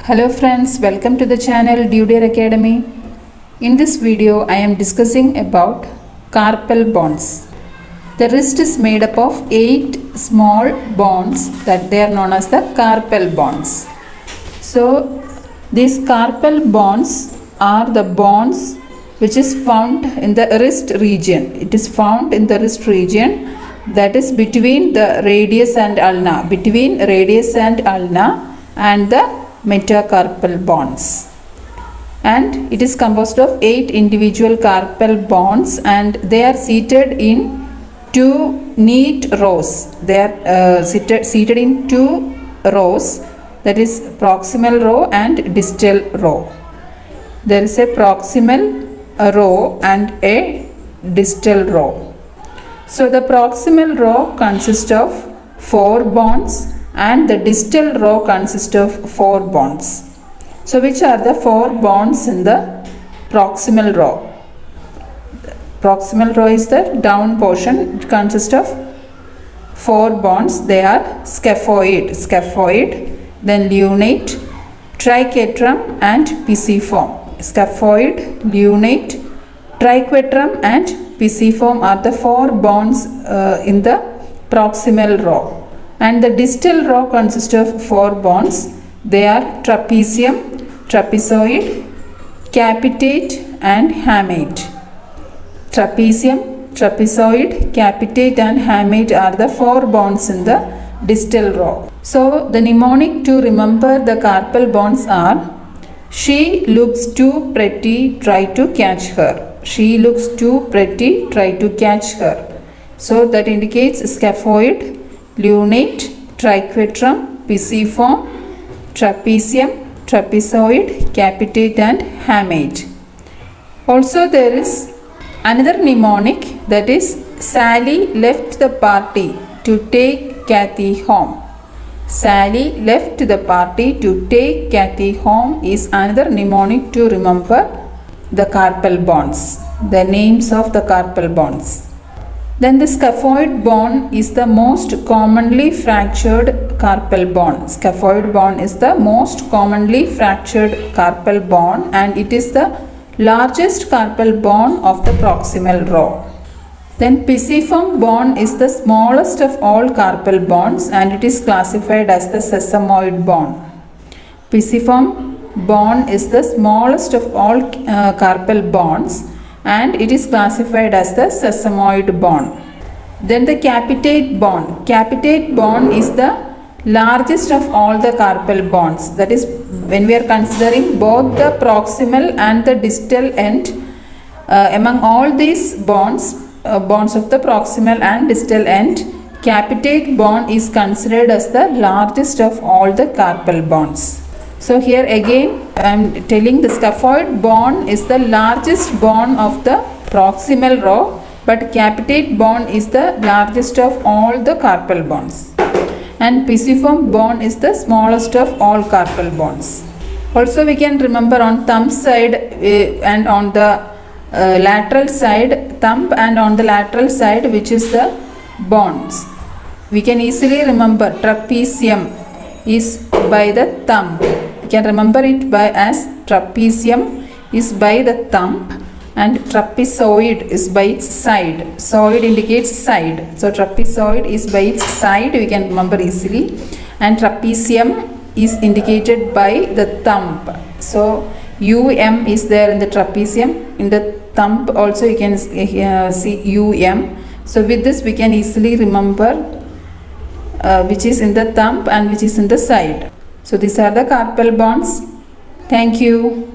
Hello friends, welcome to the channel DuDare Academy. In this video, I am discussing about carpal bones. The wrist is made up of 8 small bones that they are known as the carpal bones. So, these carpal bones are the bones which is found in the wrist region. It is found in the wrist region, that is between the radius and ulna, and the metacarpal bones, and it is composed of 8 individual carpal bones, and they are seated in 2 neat rows. They are seated in 2 rows, that is proximal row and distal row. There is a proximal row and a distal row. So the proximal row consists of 4 bones and the distal row consists of 4 bones. So which are the 4 bones in the proximal row? Proximal row is the down portion. It consists of 4 bones. They are scaphoid, then lunate, triquetrum and pisiform. Scaphoid, lunate, triquetrum and pisiform are the 4 bones in the proximal row. And the distal row consists of 4 bones. They are trapezium, trapezoid, capitate and hamate. Trapezium, trapezoid, capitate and hamate are the 4 bones in the distal row. So the mnemonic to remember the carpal bones are: she looks too pretty, try to catch her. She looks too pretty, try to catch her. So that indicates scaphoid, lunate, triquetrum, pisiform, trapezium, trapezoid, capitate and hamate. Also there is another mnemonic, that is Sally left the party to take Kathy home. Sally left the party to take Kathy home is another mnemonic to remember the carpal bones, the names of the carpal bones. Then the scaphoid bone is the most commonly fractured carpal bone. Scaphoid bone is the most commonly fractured carpal bone, and it is the largest carpal bone of the proximal row. Then pisiform bone is the smallest of all carpal bones, and it is classified as the sesamoid bone. Pisiform bone is the smallest of all carpal bones, and it is classified as the sesamoid bone. Then the capitate bone. Capitate bone is the largest of all the carpal bones. That is, when we are considering both the proximal and the distal end, among all these bones, bones of the proximal and distal end, capitate bone is considered as the largest of all the carpal bones. So here again I am telling the scaphoid bone is the largest bone of the proximal row, but capitate bone is the largest of all the carpal bones, and pisiform bone is the smallest of all carpal bones. Also we can remember on thumb side and on the lateral side, thumb and on the lateral side, which is the bones. We can easily remember trapezium is by the thumb. You can remember it by as trapezium is by the thumb, and trapezoid is by its side. Zoid indicates side, so trapezoid is by its side, we can remember easily, and trapezium is indicated by the thumb. So um is there in the trapezium, in the thumb also you can see um. So with this we can easily remember which is in the thumb and which is in the side. So these are the carpal bones. Thank you.